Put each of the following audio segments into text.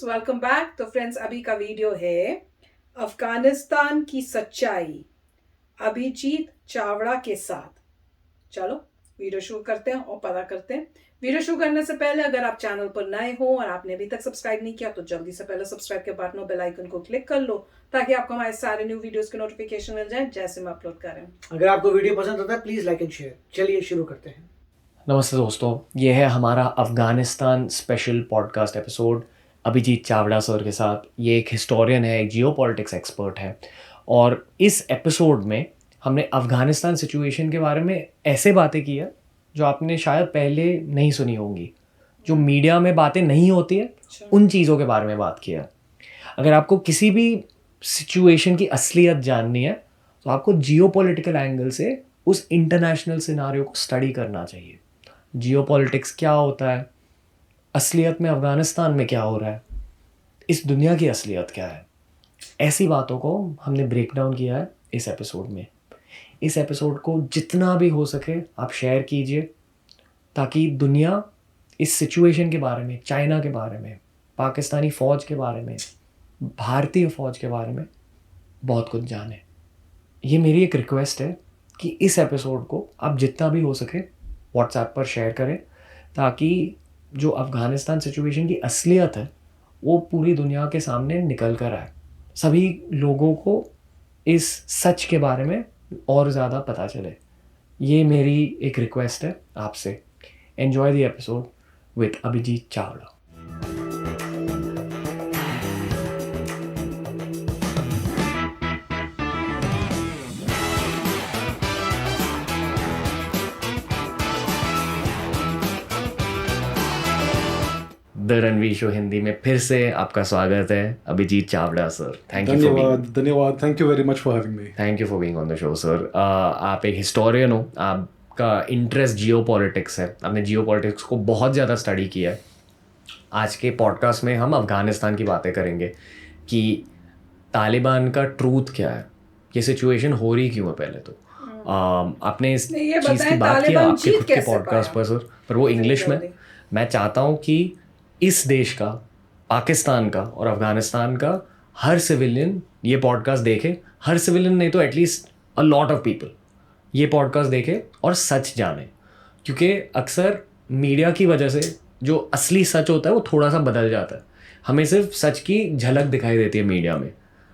Welcome back. तो friends, अभी का वीडियो है अफगानिस्तान की सच्चाई अभिजीत चावड़ा के साथ। चलो वीडियो शुरू करते हैं और पता करते हैं। वीडियो शुरू करने से पहले अगर आप चैनल पर नए हो और आपने अभी तक सब्सक्राइब नहीं किया तो जल्दी से पहले सब्सक्राइब के बटन और बेल आइकन को क्लिक कर लो ताकि आपको हमारे सारे न्यू वीडियोस के नोटिफिकेशन मिल जाए जैसे हम अपलोड करें। अगर आपको वीडियो पसंद आता है प्लीज़ लाइक एंड शेयर। चलिए शुरू करते हैं। नमस्ते दोस्तों, ये है हमारा Afghanistan special podcast episode Abhijit Chavda sir के साथ। ये एक हिस्टोरियन है, एक जियोपॉलिटिक्स एक्सपर्ट है और इस एपिसोड में हमने अफ़गानिस्तान सिचुएशन के बारे में ऐसे बातें की है जो आपने शायद पहले नहीं सुनी होंगी, जो मीडिया में बातें नहीं होती है, उन चीज़ों के बारे में बात किया है। अगर आपको किसी भी सिचुएशन की असलियत जाननी है तो आपको जियोपॉलिटिकल एंगल से उस इंटरनेशनल सिनारियो को स्टडी करना चाहिए। जियोपॉलिटिक्स क्या होता है, असलियत में अफ़गानिस्तान में क्या हो रहा है, इस दुनिया की असलियत क्या है, ऐसी बातों को हमने ब्रेक डाउन किया है इस एपिसोड में। इस एपिसोड को जितना भी हो सके आप शेयर कीजिए ताकि दुनिया इस सिचुएशन के बारे में, चाइना के बारे में, पाकिस्तानी फ़ौज के बारे में, भारतीय फ़ौज के बारे में बहुत कुछ जाने। ये मेरी एक रिक्वेस्ट है कि इस एपिसोड को आप जितना भी हो सके व्हाट्सएप पर शेयर करें ताकि जो अफ़गानिस्तान सिचुएशन की असलियत है वो पूरी दुनिया के सामने निकल कर आए, सभी लोगों को इस सच के बारे में और ज़्यादा पता चले। ये मेरी एक रिक्वेस्ट है आपसे। Enjoy the episode with Abhijit Chavda. The Ranveer show Hindi में फिर से आपका स्वागत है अभिजीत चावड़ा सर। धन्यवाद। Thank you very much for having me. Thank you for being on the show sir. आप एक हिस्टोरियन हो, आपका इंटरेस्ट जियोपॉलिटिक्स है, आपने जियोपॉलिटिक्स को बहुत ज़्यादा स्टडी किया है। आज के पॉडकास्ट में हम अफ़गानिस्तान की बातें करेंगे कि तालिबान का ट्रूथ क्या है, ये सिचुएशन हो रही क्यों है। पहले तो आपने इस चीज़ की बात किया आपके खुद के पॉडकास्ट पर सर, पर वो इंग्लिश में। मैं चाहता हूँ कि इस देश का, पाकिस्तान का और अफ़गानिस्तान का हर सिविलियन ये पॉडकास्ट देखे। हर सिविलियन नहीं तो at least a lot of people ये पॉडकास्ट देखे और सच जाने, क्योंकि अक्सर मीडिया की वजह से जो असली सच होता है वो थोड़ा सा बदल जाता है। हमें सिर्फ सच की झलक दिखाई देती है मीडिया में,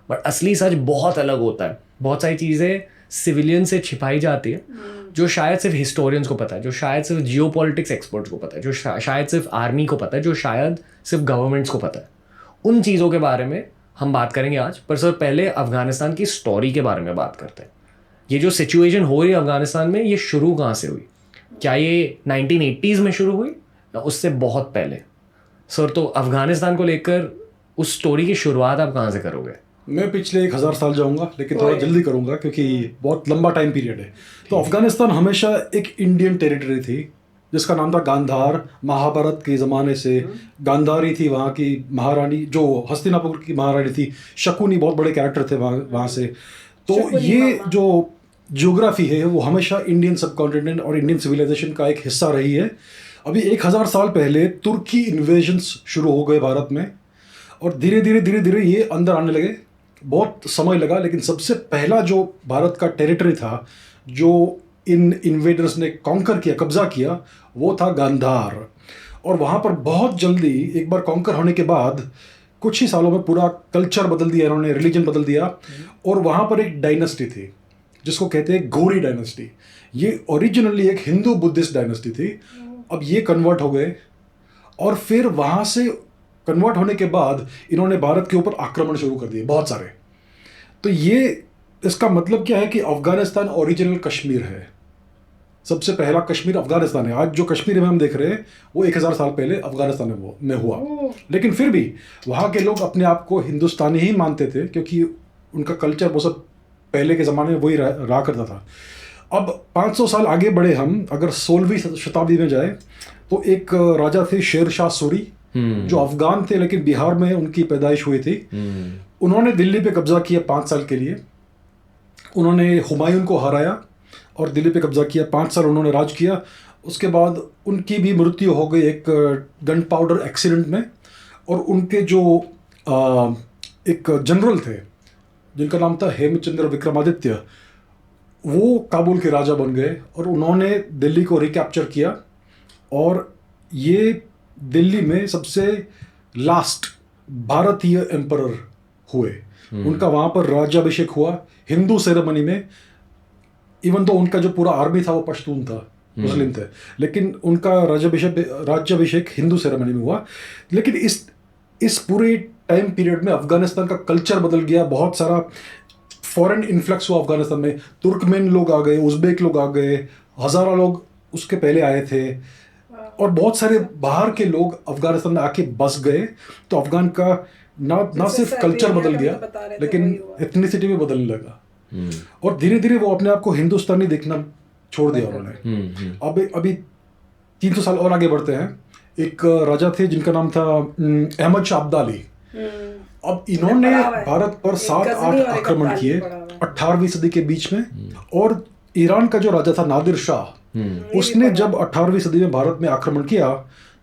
बट असली सच बहुत अलग होता है। बहुत सारी चीज़ें सिविलियन से छिपाई जाती है जो शायद सिर्फ हिस्टोरियंस को पता है, जो शायद सिर्फ जियोपॉलिटिक्स एक्सपर्ट्स को पता है, जो शायद सिर्फ आर्मी को पता है, जो शायद सिर्फ गवर्नमेंट्स को पता है। उन चीज़ों के बारे में हम बात करेंगे आज। पर सर पहले अफ़गानिस्तान की स्टोरी के बारे में बात करते हैं। ये जो सिचुएशन हो रही है अफ़गानिस्तान में, ये शुरू कहाँ से हुई? क्या ये 1980s में शुरू हुई या उससे बहुत पहले? सर तो अफ़गानिस्तान को लेकर उस स्टोरी की शुरुआत आप कहाँ से करोगे? मैं पिछले 1000 साल जाऊंगा, लेकिन थोड़ा जल्दी करूंगा क्योंकि बहुत लंबा टाइम पीरियड है। तो अफगानिस्तान हमेशा एक इंडियन टेरिटरी थी जिसका नाम था गांधार। महाभारत के ज़माने से गांधारी थी वहाँ की महारानी, जो हस्तिनापुर की महारानी थी। शकुनी बहुत बड़े कैरेक्टर थे वहाँ से। तो ये जो ज्योग्राफी है वो हमेशा इंडियन सबकॉन्टिनेंट और इंडियन सिविलाइजेशन का एक हिस्सा रही है। अभी 1000 साल पहले तुर्की इन्वेजन्स शुरू हो गए भारत में और धीरे धीरे ये अंदर आने लगे। बहुत समय लगा, लेकिन सबसे पहला जो भारत का टेरिटरी था जो इन इन्वेडर्स ने कॉन्कर किया, कब्जा किया, वो था गांधार। और वहाँ पर बहुत जल्दी एक बार कॉन्कर होने के बाद कुछ ही सालों में पूरा कल्चर बदल दिया इन्होंने, रिलीजन बदल दिया। और वहाँ पर एक डायनेस्टी थी जिसको कहते हैं गौरी डायनेस्टी। ये ओरिजिनली एक हिंदू बुद्धिस्ट डायनेस्टी थी। अब ये कन्वर्ट हो गए और फिर वहाँ से कन्वर्ट होने के बाद इन्होंने भारत के ऊपर आक्रमण शुरू कर दिए बहुत सारे। तो ये इसका मतलब क्या है कि अफगानिस्तान ओरिजिनल कश्मीर है। सबसे पहला कश्मीर अफगानिस्तान है। आज जो कश्मीर में हम देख रहे हैं वो 1000 साल पहले अफगानिस्तान में हुआ। लेकिन फिर भी वहाँ के लोग अपने आप को हिंदुस्तानी ही मानते थे क्योंकि उनका कल्चर वो सब पहले के ज़माने में वही रहा करता था। अब 500 साल आगे बढ़े हम, अगर 16वीं शताब्दी में जाए तो एक राजा थे शेर शाह सूरी, जो अफगान थे लेकिन बिहार में उनकी पैदाइश हुई थी। उन्होंने दिल्ली पे कब्जा किया 5 साल के लिए। उन्होंने हुमायूं को हराया और दिल्ली पे कब्जा किया। 5 साल उन्होंने राज किया। उसके बाद उनकी भी मृत्यु हो गई एक गन पाउडर एक्सीडेंट में। और उनके जो एक जनरल थे जिनका नाम था हेमचंद्र विक्रमादित्य, वो काबुल के राजा बन गए और उन्होंने दिल्ली को रिकैप्चर किया और ये दिल्ली में सबसे लास्ट भारतीय एम्परर हुए। उनका वहाँ पर राज्याभिषेक हुआ हिंदू सेरेमनी में। इवन तो उनका जो पूरा आर्मी था वो पश्तून था, मुस्लिम थे, लेकिन उनका राज्याभिषेक हिंदू सेरेमनी में हुआ। लेकिन इस पूरे टाइम पीरियड में अफगानिस्तान का कल्चर बदल गया। बहुत सारा फॉरेन इन्फ्लक्स हुआ अफगानिस्तान में। तुर्कमेन लोग आ गए, उज़्बेक लोग आ गए, हज़ारा लोग उसके पहले आए थे और बहुत सारे बाहर के लोग अफगानिस्तान में आके बस गए। तो अफगान का ना सिर्फ कल्चर बदल गया लेकिन एथनिसिटी भी बदलने लगा और धीरे धीरे वो अपने आप को हिंदुस्तानी देखना छोड़ दिया उन्होंने। अब अभी 300 साल और आगे बढ़ते हैं। एक राजा थे जिनका नाम था अहमद शाह अब्दाली। अब इन्होंने भारत पर 7-8 आक्रमण किए 18वीं सदी के बीच में। और ईरान का जो राजा था नादिर शाह, उसने जब 18वीं सदी में भारत में आक्रमण किया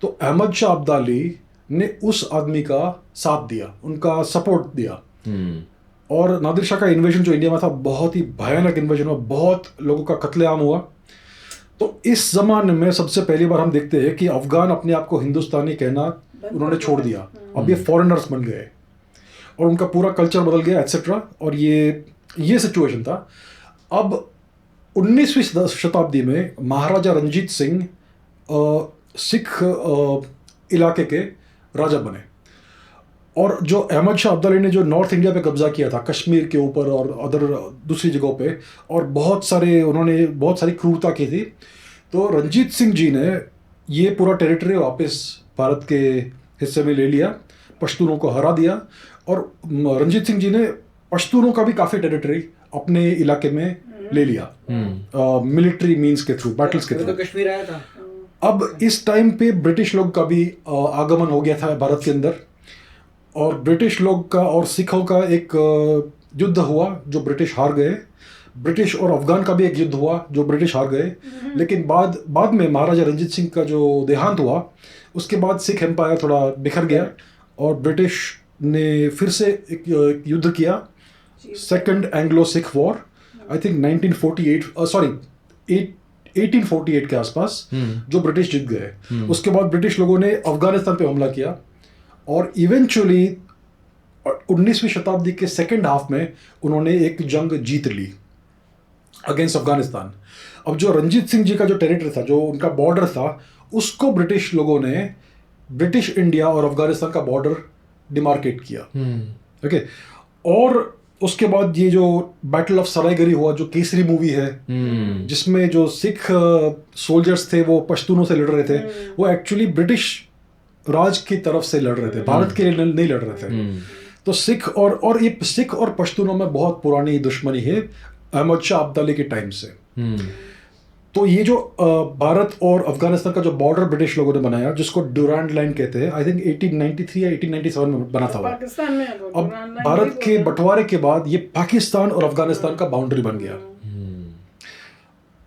तो अहमद शाह अब्दाली ने उस आदमी का साथ दिया, उनका सपोर्ट दिया। और नादिर शाह का इन्वेजन जो इंडिया में था बहुत ही भयानक इन्वेजन हुआ, बहुत लोगों का कत्लेआम हुआ। तो इस जमाने में सबसे पहली बार हम देखते हैं कि अफगान अपने आप को हिंदुस्तानी कहना उन्होंने छोड़ दिया। अब ये फॉरेनर्स बन गए और उनका पूरा कल्चर बदल गया एट्सेट्रा। और ये सिचुएशन था। अब 19वीं शताब्दी में महाराजा रंजीत सिंह सिख इलाके के राजा बने। और जो अहमद शाह अब्दाली ने जो नॉर्थ इंडिया पे कब्जा किया था, कश्मीर के ऊपर और अदर दूसरी जगहों पे, और उन्होंने बहुत सारी क्रूरता की थी। तो रंजीत सिंह जी ने ये पूरा टेरिटरी वापस भारत के हिस्से में ले लिया, पश्तूनों को हरा दिया। और रंजीत सिंह जी ने पश्तूनों का भी काफ़ी टेरिटरी अपने इलाके में ले लिया मिलिट्री मीन्स के थ्रू, बैटल्स के थ्रू। तो कश्मीर आया था। अब इस टाइम पे ब्रिटिश लोग का भी आगमन हो गया था भारत के अंदर और ब्रिटिश लोग का और सिखों का एक युद्ध हुआ जो ब्रिटिश हार गए। ब्रिटिश और अफगान का भी एक युद्ध हुआ जो ब्रिटिश हार गए। लेकिन बाद में महाराजा रंजीत सिंह का जो देहांत हुआ उसके बाद सिख एम्पायर थोड़ा बिखर गया और ब्रिटिश ने फिर से एक युद्ध किया, second Anglo Sikh war, I think 1848 के आसपास, जो ब्रिटिश जीत गए। उसके बाद ब्रिटिश लोगों ने अफगानिस्तान पे हमला किया और इवेंचुअली 19वीं शताब्दी के सेकेंड हाफ में उन्होंने एक जंग जीत ली अगेंस्ट अफगानिस्तान। अब जो रंजीत सिंह जी का जो टेरिटरी था, जो उनका बॉर्डर था, उसको ब्रिटिश लोगों ने ब्रिटिश इंडिया और अफगानिस्तान का बॉर्डर डिमार्केट किया। ओके। और उसके बाद ये जो बैटल ऑफ सरायगढ़ी हुआ, जो केसरी मूवी है, जिसमें जो सिख सोल्जर्स थे वो पश्तूनों से लड़ रहे थे, वो एक्चुअली ब्रिटिश राज की तरफ से लड़ रहे थे, भारत के लिए नहीं लड़ रहे थे। तो ये सिख और पश्तूनों में बहुत पुरानी दुश्मनी है अहमद शाह अब्दाली के टाइम से। तो ये जो भारत और अफगानिस्तान का जो बॉर्डर ब्रिटिश लोगों ने बनाया, जिसको ड्यूरांड लाइन कहते हैं, आई थिंक 1893 या 1897 में बना था वो। पाकिस्तान में अब भारत के बंटवारे के बाद ये पाकिस्तान और अफगानिस्तान का बाउंड्री बन गया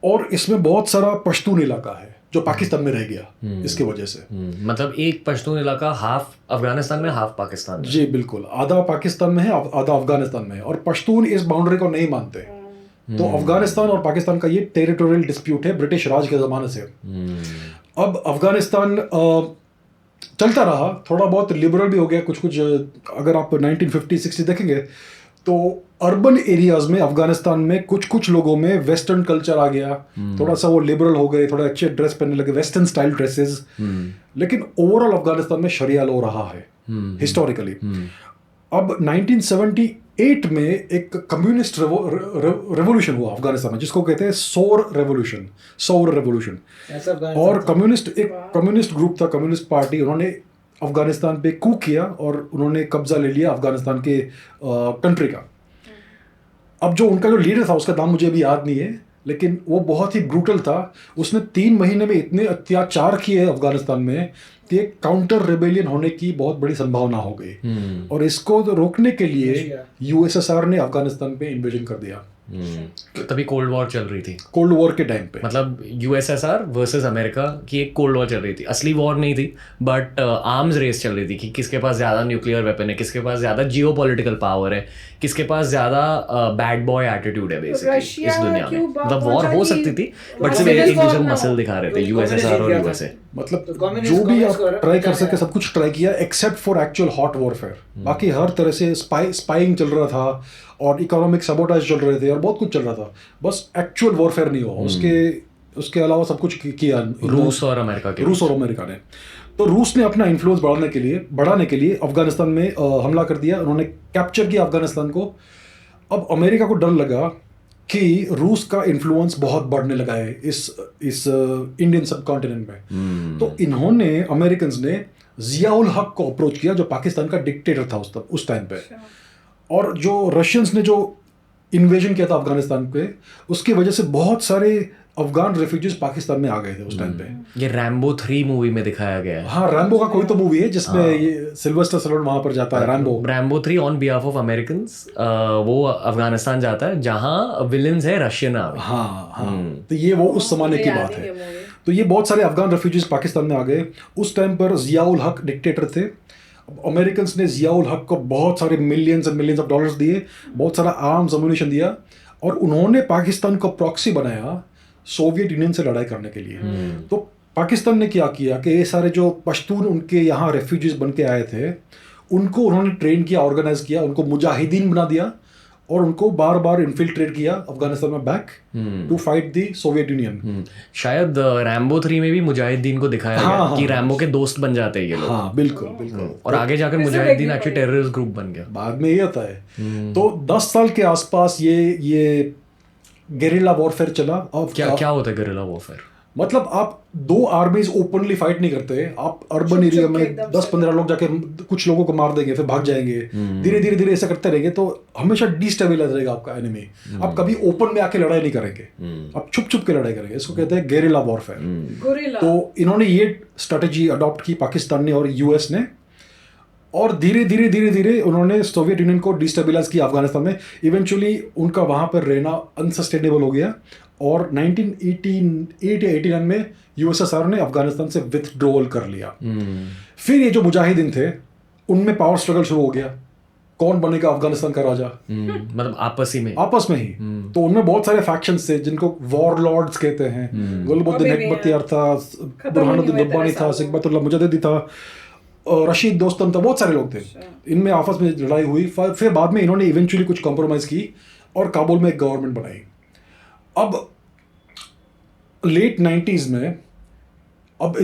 और इसमें बहुत सारा पश्तून इलाका है जो पाकिस्तान में रह गया इसके वजह से। मतलब एक पश्तून इलाका हाफ अफगानिस्तान में हाफ पाकिस्तान में। जी बिल्कुल, आधा पाकिस्तान में है, आधा अफगानिस्तान में है और पश्तून इस बाउंड्री को नहीं मानते। तो अफगानिस्तान और पाकिस्तान का ये टेरिटोरियल डिस्प्यूट है ब्रिटिश राज के ज़माने से। अब अफगानिस्तान चलता रहा, थोड़ा बहुत लिबरल भी हो गया कुछ। अगर आप 1950-60 देखेंगे तो अर्बन एरियाज में अफगानिस्तान में कुछ लोगों में वेस्टर्न कल्चर आ गया, थोड़ा सा वो लिबरल हो गए, थोड़ा अच्छे ड्रेस पहनने लगे, वेस्टर्न स्टाइल ड्रेसेस। लेकिन ओवरऑल अफगानिस्तान में शरिया लॉ रहा है हिस्टोरिकली। अब 1978 में एक कम्युनिस्ट रेवोल्यूशन हुआ अफगानिस्तान में, जिसको कहते हैं सौर रेवोल्यूशन। और कम्युनिस्ट ग्रुप था, कम्युनिस्ट पार्टी, उन्होंने अफगानिस्तान पे कू किया और उन्होंने कब्जा ले लिया अफगानिस्तान के कंट्री का। अब जो उनका जो लीडर था उसका नाम मुझे अभी याद नहीं है, लेकिन वो बहुत ही ब्रूटल था। उसने 3 महीने में इतने अत्याचार किए अफगानिस्तान में कि एक काउंटर रेबेलियन होने की बहुत बड़ी संभावना हो गई। और इसको रोकने के लिए यूएसएसआर ने अफगानिस्तान पे इन्वेजन कर दिया। तभी कोल्ड वॉर चल रही थी, कोल्ड वॉर के टाइम पे। मतलब यूएसएसआर वर्सेस अमेरिका की एक कोल्ड वॉर चल रही थी। असली वॉर नहीं थी, बट आर्म्स रेस चल रही थी कि किसके पास ज़्यादा न्यूक्लियर वेपन है, किसके पास ज़्यादा जियो पॉलिटिकल पावर है, किसके पास ज़्यादा बैड बॉय एटीट्यूड है बेसिकली रशिया इस दुनिया में। क्यूबा मतलब वॉर हो पहुंचा सकती कि थी, बट सिर्फ civil एक war दूसरे को ना मसल हो। दिखा रहे थे, तो यूएसएसआर और communist यूएसए। मतलब तो communist जो भी communist आप को ट्राई कर बचाया सके सब कुछ ट्राई किया except for actual hot warfare. बाकी हर तरह से स्पाइंग चल रहा था और इकोनॉमिक सबोटाज चल रहे थे और बहुत कुछ चल रहा था, बस एक्चुअल वॉरफेयर नहीं हुआ। उसके अलावा सब कुछ किया रूस और अमेरिका के रूस और अमेरिका ने। तो रूस ने अपना इन्फ्लुएंस बढ़ाने के लिए अफगानिस्तान में हमला कर दिया, उन्होंने कैप्चर किया अफगानिस्तान को। अब अमेरिका को डर लगा कि रूस का इन्फ्लुएंस बहुत बढ़ने लगा है इस इंडियन सब कॉन्टिनेंट में। तो इन्होंने अमेरिकन्स ने जियाउल हक को अप्रोच किया जो पाकिस्तान का डिक्टेटर था उस टाइम पे। और जो रशियंस ने जो इन्वेजन किया था अफगानिस्तान पे, उसकी वजह से बहुत सारे अफगान रेफ्यूजीज पाकिस्तान में आ गए थे उस टाइम पे। ये रैम्बो 3 मूवी में दिखाया गया है। हाँ, रैम्बो का कोई तो मूवी है जिसमें ये सिल्वेस्टर स्टैलोन वहां पर जाता है। Rambo 3 on behalf of Americans, वो अफगानिस्तान जाता है जहाँ विलन्स है रशियन आर्मी। हाँ। तो ये वो उस जमाने की बात है। तो ये बहुत सारे अफगान रेफ्यूजीज पाकिस्तान में आ गए। उस टाइम पर जियाउल हक डिक्टेटर थे। अमेरिकन्स ने जियाउल हक को बहुत सारे millions and millions of dollars दिए, बहुत सारा आर्म्स अम्यूनिशन दिया, और उन्होंने पाकिस्तान को प्रॉक्सी बनाया सोवियत यूनियन से लड़ाई करने के लिए। तो पाकिस्तान ने क्या किया कि ये सारे जो पश्तून उनके यहाँ रेफ्यूजीज बन के आए थे, उनको उन्होंने ट्रेन किया, ऑर्गेनाइज किया, उनको मुजाहिदीन बना दिया और उनको बार बार इन्फिल्ट्रेट किया अफगानिस्तान में back to fight the Soviet Union. शायद रैम्बो 3 में भी मुजाहिदीन को दिखाया गया कि रैम्बो के दोस्त बन जाते हैं ये लोग। हाँ, बिल्कुल। और आगे जाकर मुजाहिदीन एक्चुअली टेररिस्ट ग्रुप बन गया। बाद में ये होता है। तो 10 साल के आसपास ये गेरिला वॉरफेयर चला। क्या होता है गेरिला वॉरफेयर? मतलब आप दो आर्मीज ओपनली फाइट नहीं करते, आप अर्बन एरिया में 10-15 लोग जाके कुछ लोगों को मार देंगे, फिर भाग जाएंगे, धीरे ऐसा करते रहेंगे, तो हमेशा डिस्टेबलाइज रहेगा आपका एनिमी। आप कभी ओपन में आके लड़ाई नहीं करेंगे, आप छुप के लड़ाई करेंगे। इसको कहते हैं गेरिला वॉरफेयर। तो इन्होंने ये स्ट्रेटेजी अडॉप्ट की पाकिस्तान ने और यूएस ने, और धीरे उन्होंने सोवियत यूनियन को डिस्टेबलाइज किया अफगानिस्तान में। इवेंचुअली उनका वहाँ पर रहना अनसस्टेनेबल हो गया और 1988 या 89 में यूएसएसआर ने अफगानिस्तान से विथड्रॉल कर लिया। फिर ये जो मुजाहिदीन थे उनमें पावर स्ट्रगल शुरू हो गया, कौन बनेगा अफगानिस्तान का राजा। मतलब आपस में ही। तो उनमें बहुत सारे फैक्शंस थे जिनको वॉरलॉर्ड्स कहते हैं। गुलबुद्दीन हिकमतयार था, बुरहानुद्दीन रब्बानी था, सिकबतुल्लाह मुजद्दिदी था, रशीद दोस्तम था, बहुत सारे लोग थे। इनमें आपस में लड़ाई हुई। फिर बाद में इन्होंने इवेंचुअली कुछ कॉम्प्रोमाइज़ की और काबुल में एक गवर्नमेंट बनाई। अब लेट 90s में अब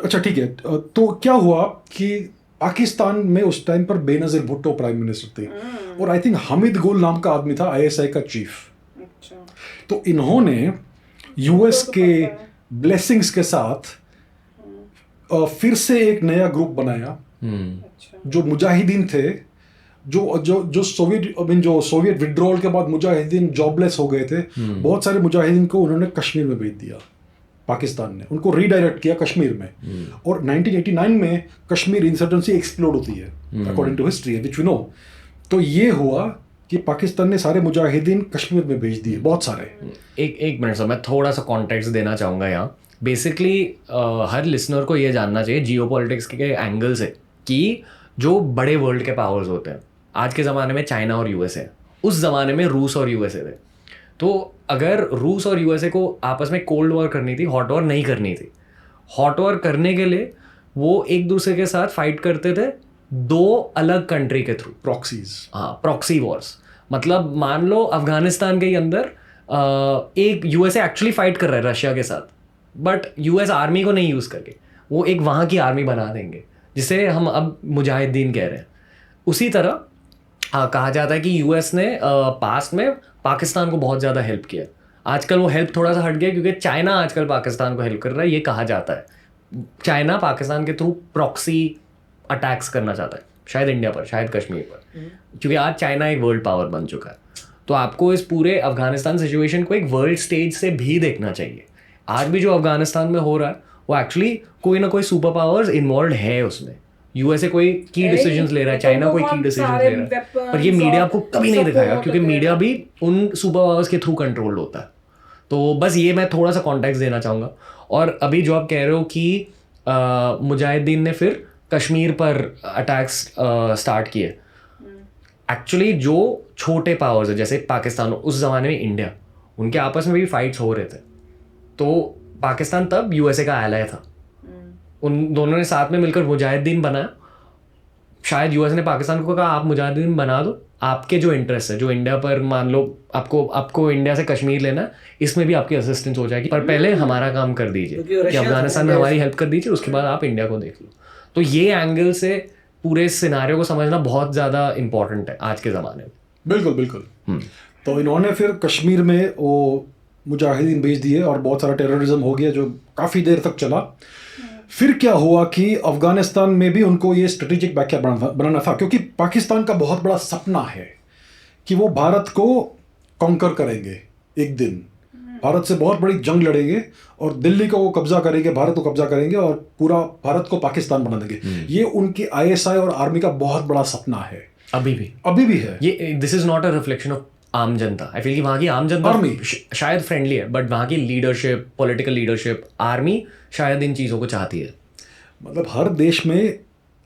अच्छा ठीक है, तो क्या हुआ कि पाकिस्तान में उस टाइम पर बेनज़ीर भुट्टो प्राइम मिनिस्टर थे और आई थिंक हामिद गुल नाम का आदमी था ISI का चीफ। तो इन्होंने यूएस के ब्लेसिंग्स के साथ फिर से एक नया ग्रुप बनाया जो मुजाहिदीन थे, जो सोवियत विड्रॉल के बाद मुजाहिदीन जॉबलेस हो गए थे। बहुत सारे मुजाहिदीन को उन्होंने कश्मीर में भेज दिया, पाकिस्तान ने उनको रीडायरेक्ट किया कश्मीर में। और 1989 में कश्मीर इंसर्जेंसी एक्सप्लोड होती है according to history which we know. तो ये हुआ कि पाकिस्तान ने सारे मुजाहिदीन कश्मीर में भेज दिए, बहुत सारे। एक मिनट सर, मैं थोड़ा सा कॉन्टेक्स्ट देना चाहूँगा यहाँ। बेसिकली हर लिसनर को ये जानना चाहिए जियोपॉलिटिक्स के एंगल से कि जो बड़े वर्ल्ड के पावर्स होते हैं, आज के ज़माने में चाइना और यूएसए, उस ज़माने में रूस और यूएसए थे। तो अगर रूस और यूएसए को आपस में कोल्ड वॉर करनी थी, हॉट वॉर नहीं करनी थी। हॉट वॉर करने के लिए वो एक दूसरे के साथ फाइट करते थे दो अलग कंट्री के थ्रू, प्रॉक्सीज। हाँ, प्रॉक्सी वॉर्स। मतलब मान लो अफगानिस्तान के अंदर एक यूएसए एक्चुअली फाइट कर रहा है रशिया के साथ, बट यूएस आर्मी को नहीं यूज़ करके वो एक वहाँ की आर्मी बना देंगे जिसे हम अब मुजाहिदीन कह रहे हैं। उसी तरह कहा जाता है कि यूएस ने पास्ट में पाकिस्तान को बहुत ज़्यादा हेल्प किया। आजकल वो हेल्प थोड़ा सा हट गया क्योंकि चाइना आजकल पाकिस्तान को हेल्प कर रहा है। ये कहा जाता है चाइना पाकिस्तान के थ्रू प्रॉक्सी अटैक्स करना चाहता है, शायद इंडिया पर, शायद कश्मीर पर, क्योंकि आज चाइना एक वर्ल्ड पावर बन चुका है। तो आपको इस पूरे अफगानिस्तान सिचुएशन को एक वर्ल्ड स्टेज से भी देखना चाहिए। आज भी जो अफगानिस्तान में हो रहा है वो एक्चुअली कोई ना कोई सुपर पावर्स इन्वॉल्व है उसमें। यूएसए कोई की डिसीजंस ले रहा है, चाइना कोई की डिसीजंस ले रहा है, पर ये मीडिया आपको कभी नहीं दिखाएगा क्योंकि मीडिया भी उन सुपर पावर्स के थ्रू कंट्रोल होता है। तो बस ये मैं थोड़ा सा कॉन्टेक्स्ट देना चाहूँगा। और अभी जो आप कह रहे हो कि मुजाहिदीन ने फिर कश्मीर पर अटैक्स स्टार्ट किए, एक्चुअली जो छोटे पावर्स है जैसे पाकिस्तान, उस ज़माने में इंडिया, उनके आपस में भी फाइट्स हो रहे थे। तो पाकिस्तान तब यूएसए का एलाय था, उन दोनों ने साथ में मिलकर मुजाहिदीन बनाया। शायद यूएसए ने पाकिस्तान को कहा आप मुजाहिदीन बना दो, आपके जो इंटरेस्ट है, जो इंडिया पर मान लो आपको इंडिया से कश्मीर लेना है, इसमें भी आपकी असिस्टेंस हो जाएगी, पर पहले हमारा काम कर दीजिए कि अफगानिस्तान में हमारी हेल्प कर दीजिए, उसके बाद आप इंडिया को देख लो। तो ये एंगल से पूरे सिनारियो को समझना बहुत ज़्यादा इंपॉर्टेंट है आज के ज़माने में। बिल्कुल बिल्कुल। तो इन्होंने फिर कश्मीर में वो मुजाहिदीन भेज दिए और बहुत सारा टेररिज्म हो गया जो काफ़ी देर तक चला। फिर क्या हुआ कि अफगानिस्तान में भी उनको ये स्ट्रेटेजिक बैकअप बनाना था, क्योंकि पाकिस्तान का बहुत बड़ा सपना है कि वो भारत को कॉन्कर करेंगे एक दिन, भारत से बहुत बड़ी जंग लड़ेंगे और दिल्ली को वो कब्जा करेंगे, भारत को कब्जा करेंगे और पूरा भारत को पाकिस्तान बना देंगे। ये उनकी आईएसआई और आर्मी का बहुत बड़ा सपना है, अभी भी है। ये this is not a reflection of आम जनता। आई फील कि वहाँ की आम जनता आर्मी शायद फ्रेंडली है, बट वहाँ की लीडरशिप, पॉलिटिकल लीडरशिप, आर्मी शायद इन चीज़ों को चाहती है। मतलब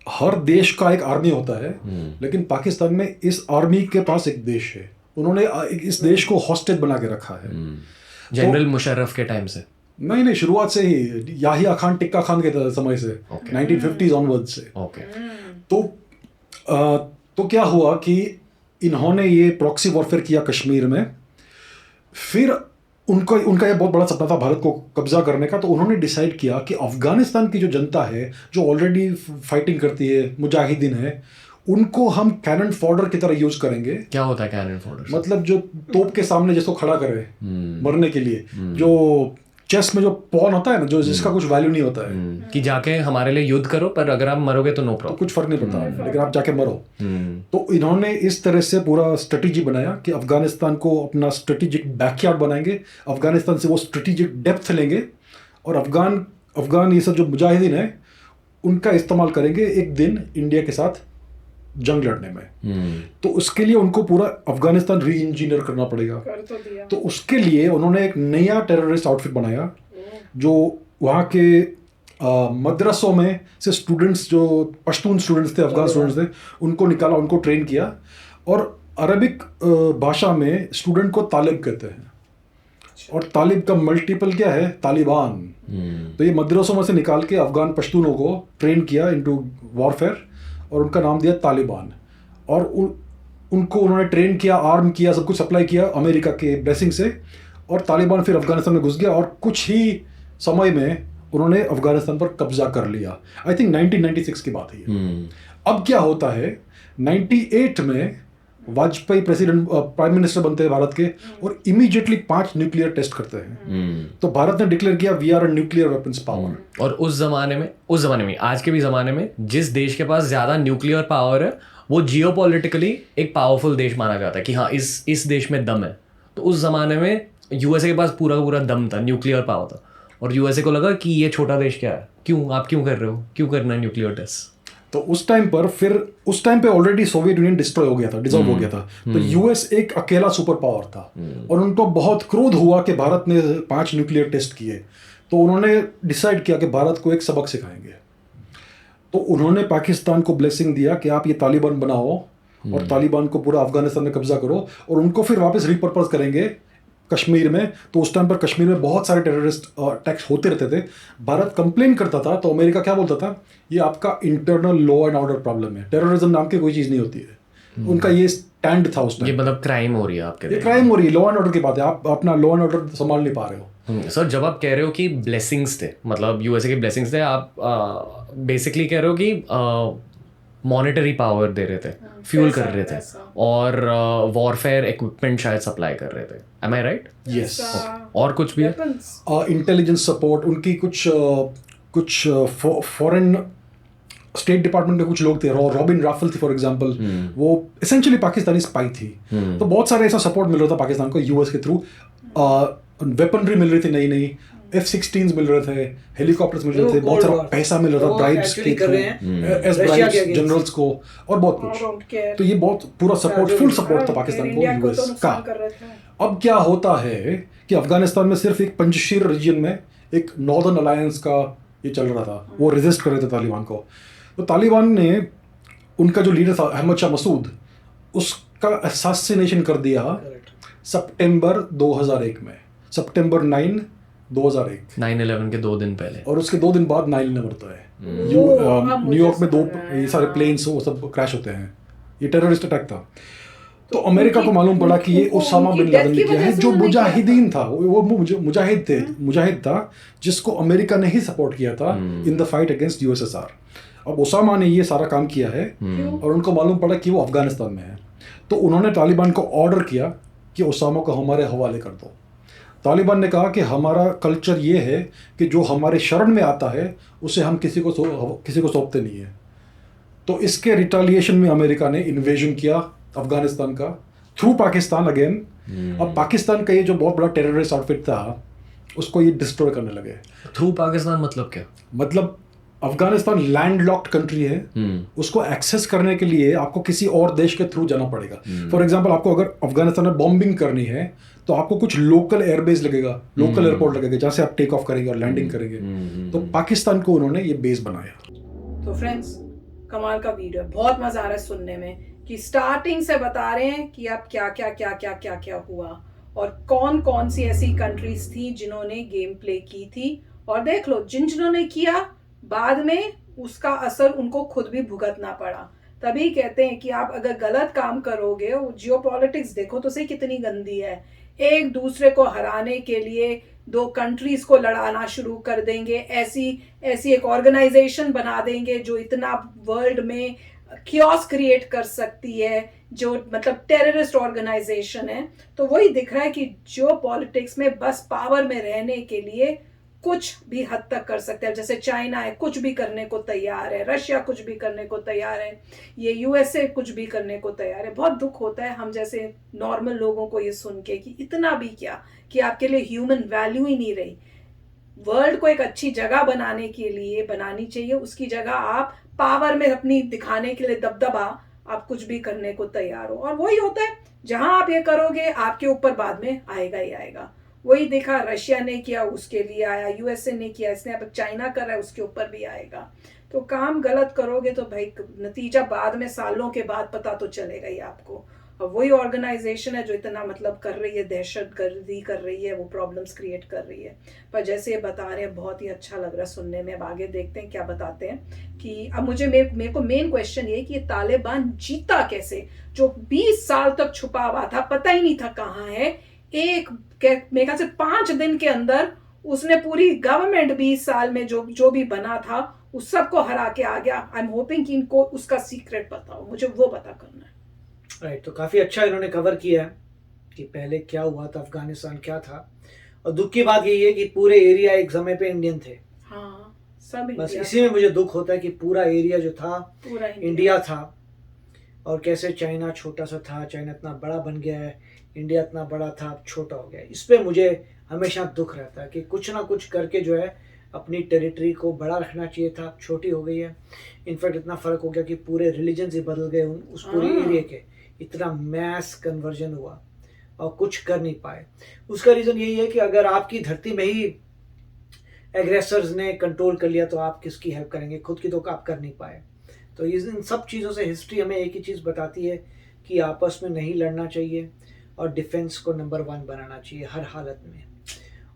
हर देश का एक आर्मी होता है, लेकिन पाकिस्तान में इस आर्मी के पास एक देश है, उन्होंने इस देश को हॉस्टेज बना के रखा है। जनरल मुशर्रफ के टाइम से नहीं, शुरुआत से ही, याहिया खान, टिक्का खान के समय से, 1950s ऑनवर्ड से। तो क्या हुआ कि इन्होंने ये प्रॉक्सी वॉरफेयर किया कश्मीर में। फिर उनका ये बहुत बड़ा सपना था भारत को कब्जा करने का, तो उन्होंने डिसाइड किया कि अफगानिस्तान की जो जनता है, जो ऑलरेडी फाइटिंग करती है, मुजाहिदीन है, उनको हम कैनन फॉडर की तरह यूज करेंगे। क्या होता है कैनन फॉडर? मतलब जो तोप के सामने जिसको खड़ा करे मरने के लिए, जो चेस में जो पॉन होता है ना, जो जिसका कुछ वैल्यू नहीं होता है, कि जाके हमारे लिए युद्ध करो, पर अगर आप मरोगे तो नो प्रॉब्लम, कुछ फर्क नहीं पड़ता, लेकिन आप जाके मरो। तो इन्होंने इस तरह से पूरा स्ट्रेटेजी बनाया कि अफगानिस्तान को अपना स्ट्रेटेजिक बैकयार्ड बनाएंगे, अफगानिस्तान से वो स्ट्रेटेजिक डेप्थ लेंगे और अफगान ये सब जो मुजाहिदीन है उनका इस्तेमाल करेंगे एक दिन इंडिया के साथ जंग लड़ने में। तो उसके लिए उनको पूरा अफगानिस्तान री इंजीनियर करना पड़ेगा। तो उसके लिए उन्होंने एक नया टेररिस्ट आउटफिट बनाया, जो वहाँ के मदरसों में से स्टूडेंट्स, जो पश्तून स्टूडेंट्स थे, अफगान स्टूडेंट्स थे, उनको निकाला, उनको ट्रेन किया। और अरबिक भाषा में स्टूडेंट को तालिब कहते हैं, और तालिब का मल्टीपल क्या है, तालिबान। तो ये मदरसों में से निकाल के अफगान पश्तूनों को ट्रेन किया इनटू वॉरफेयर और उनका नाम दिया तालिबान। और उनको उन्होंने ट्रेन किया, आर्म किया, सब कुछ सप्लाई किया अमेरिका के ब्लेसिंग से, और तालिबान फिर अफगानिस्तान में घुस गया और कुछ ही समय में उन्होंने अफगानिस्तान पर कब्जा कर लिया। आई थिंक 1996 की बात है। अब क्या होता है, 98 में वाजपेयी प्राइम मिनिस्टर बनते हैं भारत के, और इमीडिएटली 5 न्यूक्लियर टेस्ट करते हैं। तो भारत ने डिक्लेयर किया we are a nuclear weapons power. और उस जमाने में आज के भी ज़माने में जिस देश के पास ज़्यादा न्यूक्लियर पावर है, वो जियोपॉलिटिकली एक पावरफुल देश माना जाता है कि हाँ इस देश में दम है। तो उस ज़माने में यूएसए के पास पूरा दम था, न्यूक्लियर पावर था, और यूएसए को लगा कि ये छोटा देश क्या है, आप क्यों कर रहे हो, क्यों करना है न्यूक्लियर टेस्ट। तो उस टाइम पे ऑलरेडी सोवियत यूनियन डिस्ट्रॉय हो गया था, डिसॉल्व हो गया था। तो यूएस एक अकेला सुपर पावर था, और उनको बहुत क्रोध हुआ कि भारत ने 5 न्यूक्लियर टेस्ट किए। तो उन्होंने डिसाइड किया कि भारत को एक सबक सिखाएंगे। तो उन्होंने पाकिस्तान को ब्लेसिंग दिया कि आप ये तालिबान बनाओ और तालिबान को पूरा अफगानिस्तान में कब्जा करो, और उनको फिर वापस रिपर्पज करेंगे कश्मीर में। तो उस टाइम पर कश्मीर में बहुत सारे टेररिस्ट अटैक्स होते रहते थे। भारत कंप्लेन करता था, तो अमेरिका क्या बोलता था, ये आपका internal law and order problem है, टेररिज्म नाम की कोई चीज़ नहीं होती है। उनका ये स्टैंड था उस टाइम। ये मतलब क्राइम हो रही है आपके, ये क्राइम हो रही है, लॉ एंड ऑर्डर की बात है, आप अपना लॉ एंड ऑर्डर संभाल नहीं पा रहे हो। सर जब आप कह रहे हो कि ब्लेसिंग्स थे, मतलब यूएसए के ब्लेसिंग्स थे, आप बेसिकली कह रहे हो कि मॉनेटरी पावर दे रहे थे, फ्यूल कर रहे थे, और वॉरफेयर इक्विपमेंट शायद सप्लाई कर रहे थे। एम आई राइट? यस। और कुछ भी है? इंटेलिजेंस सपोर्ट, उनकी कुछ फॉरेन स्टेट डिपार्टमेंट के कुछ लोग थे, रॉबिन राफल थी फॉर एग्जांपल, वो एसेंशियली पाकिस्तानी स्पाई थी। तो बहुत सारे ऐसा सपोर्ट मिल रहा था पाकिस्तान को यूएस के थ्रू, वेपनरी मिल रही थी नई, F-16s मिल रहे थे, हेलीकॉप्टर्स मिल रहे वो थे, बहुत Cold सारा War था। पैसा मिल रहा था वो ब्राइब्स actually कर रहे हैं एज रशिया ब्राइब्स के against। जनरल्स को और बहुत I कुछ। don't care. तो ये बहुत पूरा सपोर्ट, फुल सपोर्ट था पाकिस्तान को इंडिया को तो यूएस नुकसान का। कर रहे थे। अब क्या होता है कि अफगानिस्तान में सिर्फ एक पंजशीर रीजन में एक नॉर्दर्न अलायंस का ये चल रहा था, वो रेजिस्ट कर रहे थे तालिबान को। तो तालिबान ने उनका जो लीडर था अहमद शाह मसूद, उसका असैसिनेशन कर दिया सितंबर 2001 में, सितंबर 9 2001। 9/11 के 2 दिन पहले। और उसके 2 दिन बाद 9/11 होता है। अब मुझे न्यूयॉर्क में 2 समझ आया। ये सारे प्लेन्स वो सब क्रैश होते हैं। ये टेररिस्ट अटैक था। तो अमेरिका को मालूम पड़ा कि ये ओसामा बिन लादेन ने किया है, जो मुजाहिदीन था, वो मुजाहिद थे, मुजाहिद था जिसको अमेरिका ने ही सपोर्ट किया था in the fight against USSR. अब ओसामा ने ये सारा काम किया है और उनको मालूम पड़ा कि वो अफगानिस्तान में है, तो उन्होंने तालिबान को ऑर्डर किया कि ओसामा को हमारे हवाले कर दो। तालिबान ने कहा कि हमारा कल्चर ये है कि जो हमारे शरण में आता है उसे हम किसी को सौंपते नहीं है। तो इसके रिटालिएशन में अमेरिका ने इन्वेजन किया अफगानिस्तान का थ्रू पाकिस्तान अगेन। अब पाकिस्तान का ये जो बहुत बड़ा टेररिस्ट आउटफिट था उसको ये डिस्ट्रॉय करने लगे। थ्रू पाकिस्तान मतलब क्या? मतलब अफगानिस्तान लैंडलॉक्ड कंट्री है, उसको एक्सेस करने के लिए आपको किसी और देश के थ्रू जाना पड़ेगा। फॉर एग्जांपल, आपको अगर अफगानिस्तान में बॉम्बिंग करनी है तो आपको कुछ लोकल एयरबेस लगेगा, लोकल एयरपोर्ट लगेगा जहाँ से आप टेक ऑफ करेंगे और लैंडिंग करेंगे। तो पाकिस्तान को उन्होंने ये बेस बनाया। तो फ्रेंड्स, कमाल का वीडियो, बहुत मजा आ रहा है सुनने में कि स्टार्टिंग से बता रहे हैं कि अब क्या हुआ और कौन कौन सी ऐसी कंट्रीज थी जिन्होंने गेम प्ले की थी। और देख लो, जिन्होंने किया बाद में उसका असर उनको खुद भी भुगतना पड़ा। तभी कहते हैं कि आप अगर गलत काम करोगे, वो जियोपॉलिटिक्स देखो तो सही कितनी गंदी है। एक दूसरे को हराने के लिए 2 कंट्रीज को लड़ाना शुरू कर देंगे, ऐसी एक ऑर्गेनाइजेशन बना देंगे जो इतना वर्ल्ड में कियोस क्रिएट कर सकती है, जो मतलब टेररिस्ट ऑर्गेनाइजेशन है। तो वही दिख रहा है कि जियोपॉलिटिक्स में बस पावर में रहने के लिए कुछ भी हद तक कर सकते हैं। जैसे चाइना है, कुछ भी करने को तैयार है, रशिया कुछ भी करने को तैयार है, ये यूएसए कुछ भी करने को तैयार है। बहुत दुख होता है हम जैसे नॉर्मल लोगों को ये सुन के कि इतना भी क्या, कि आपके लिए ह्यूमन वैल्यू ही नहीं रही। वर्ल्ड को एक अच्छी जगह बनाने के लिए बनानी चाहिए, उसकी जगह आप पावर में अपनी दिखाने के लिए दबदबा आप कुछ भी करने को तैयार हो। और वही होता है, जहां आप ये करोगे आपके ऊपर बाद में आएगा ही आएगा। वही देखा, रशिया ने किया उसके लिए आया, यूएसए ने किया, इसने अब चाइना कर रहा है उसके ऊपर भी आएगा। तो काम गलत करोगे तो भाई नतीजा बाद में सालों के बाद पता तो चलेगा ही आपको। और वही ऑर्गेनाइजेशन है जो इतना मतलब कर रही है, दहशतगर्दी कर रही है, वो प्रॉब्लम्स क्रिएट कर रही है। पर जैसे ये बता रहे हैं, बहुत ही अच्छा लग रहा है सुनने में। अब आगे देखते हैं क्या बताते हैं। कि अब मेरे को मेन क्वेश्चन ये कि ये तालिबान जीता कैसे, जो 20 साल तक छुपा हुआ था, पता ही नहीं था कहाँ है। मेरे ख्याल से 5 दिन के अंदर उसने पूरी गवर्नमेंट 20 साल में जो भी बना था उस सबको हरा के आ गया। आई एम होपिंग कि इनको उसका सीक्रेट पता हो, मुझे वो पता करना है। राइट, तो काफ़ी अच्छा इन्होंने कवर किया है कि पहले क्या हुआ था, अफगानिस्तान क्या था। और दुख की बात यही है कि पूरे एरिया एक समय पे इंडियन थे। हाँ, सब बस इंडिया इसी में मुझे दुख होता है कि पूरा एरिया जो था पूरा इंडिया था, और कैसे चाइना छोटा सा था, चाइना इतना बड़ा बन गया है, इंडिया इतना बड़ा था अब छोटा हो गया है। इस पर मुझे हमेशा दुख रहता है कि कुछ ना कुछ करके जो है अपनी टेरिटरी को बड़ा रखना चाहिए था, अब छोटी हो गई है। इनफैक्ट इतना फ़र्क हो गया कि पूरे रिलीजन्स ही बदल गए उस पूरे एरिया के, इतना मैस कन्वर्जन हुआ और कुछ कर नहीं पाए। उसका रीज़न यही है कि अगर आपकी धरती में ही एग्रेसर्स ने कंट्रोल कर लिया तो आप किसकी हेल्प करेंगे, खुद की तो आप कर नहीं पाए। तो इन सब चीज़ों से हिस्ट्री हमें एक ही चीज़ बताती है कि आपस में नहीं लड़ना चाहिए और डिफेंस को नंबर 1 बनाना चाहिए हर हालत में।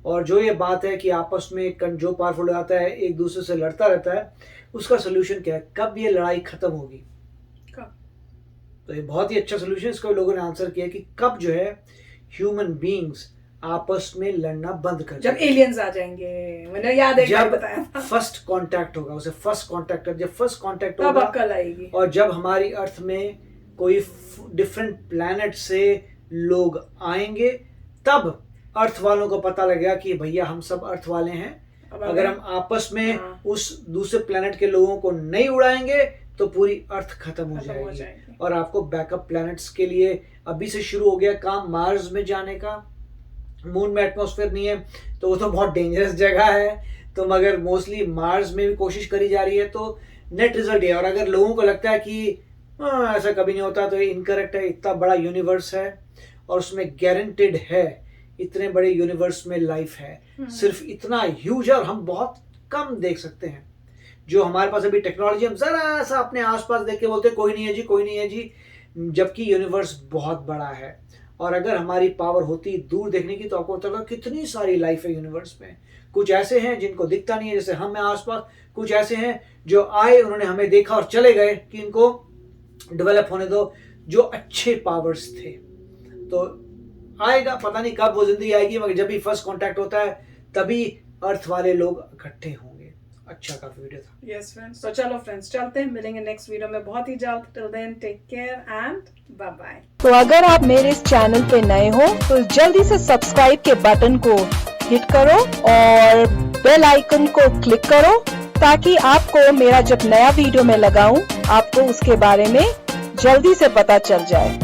और जो ये बात है कि आपस में जो पावरफुल आता है एक दूसरे से लड़ता रहता है, उसका सोल्यूशन क्या है, कब ये लड़ाई ख़त्म होगी? तो ये बहुत ही अच्छा सोल्यूशन इसको लोगों ने आंसर किया कि कब जो है ह्यूमन बीइंग्स आपस में लड़ना बंद कर, जब एलियंस आ जाएंगे। मैंने याद है, जब बताया था, फर्स्ट कांटेक्ट होगा, उसे फर्स्ट कांटेक्ट, जब फर्स्ट कांटेक्ट तब होगा अक्ल आएगी। और जब हमारी अर्थ में कोई डिफरेंट प्लैनेट से लोग आएंगे, तब अर्थ वालों को पता लगेगा कि भैया हम सब अर्थ वाले हैं। अगर हम आपस में उस दूसरे प्लैनेट के लोगों को नहीं उड़ाएंगे तो पूरी अर्थ खत्म हो जाएगी। और आपको बैकअप प्लैनेट्स के लिए अभी से शुरू हो गया काम मार्स में जाने का, मून में एटमॉस्फेयर नहीं है तो वो तो बहुत डेंजरस जगह है। तो मगर मोस्टली मार्स में भी कोशिश करी जा रही है, तो नेट रिजल्ट ये। और अगर लोगों को लगता है कि ऐसा कभी नहीं होता, तो ये इनकरेक्ट है। इतना बड़ा यूनिवर्स है और उसमें गारंटेड है, इतने बड़े यूनिवर्स में लाइफ है। सिर्फ इतना ह्यूज है और हम बहुत कम देख सकते हैं। जो हमारे पास अभी टेक्नोलॉजी, हम जरा सा अपने आसपास देख के बोलते हैं कोई नहीं है जी, कोई नहीं है जी, जबकि यूनिवर्स बहुत बड़ा है। और अगर हमारी पावर होती दूर देखने की, तो आपको पता लगा कितनी सारी लाइफ है यूनिवर्स में। कुछ ऐसे हैं जिनको दिखता नहीं है, जैसे हम हैं आसपास। कुछ ऐसे हैं जो आए, उन्होंने हमें देखा और चले गए कि इनको डेवलप होने दो, जो अच्छे पावर्स थे। तो आएगा, पता नहीं कब वो जिंदगी आएगी, मगर जब भी फर्स्ट कांटेक्ट होता है तभी अर्थ वाले लोग इकट्ठे होंगे। अच्छा काफी वीडियो था। यस फ्रेंड्स, तो चलो फ्रेंड्स चलते हैं, मिलेंगे नेक्स्ट वीडियो में बहुत ही जल्द। Till then take care and bye bye. तो अगर आप मेरे इस चैनल पे नए हो तो जल्दी से सब्सक्राइब के बटन को हिट करो और बेल आइकन को क्लिक करो, ताकि आपको मेरा जब नया वीडियो मैं लगाऊं आपको उसके बारे में जल्दी से पता चल जाए।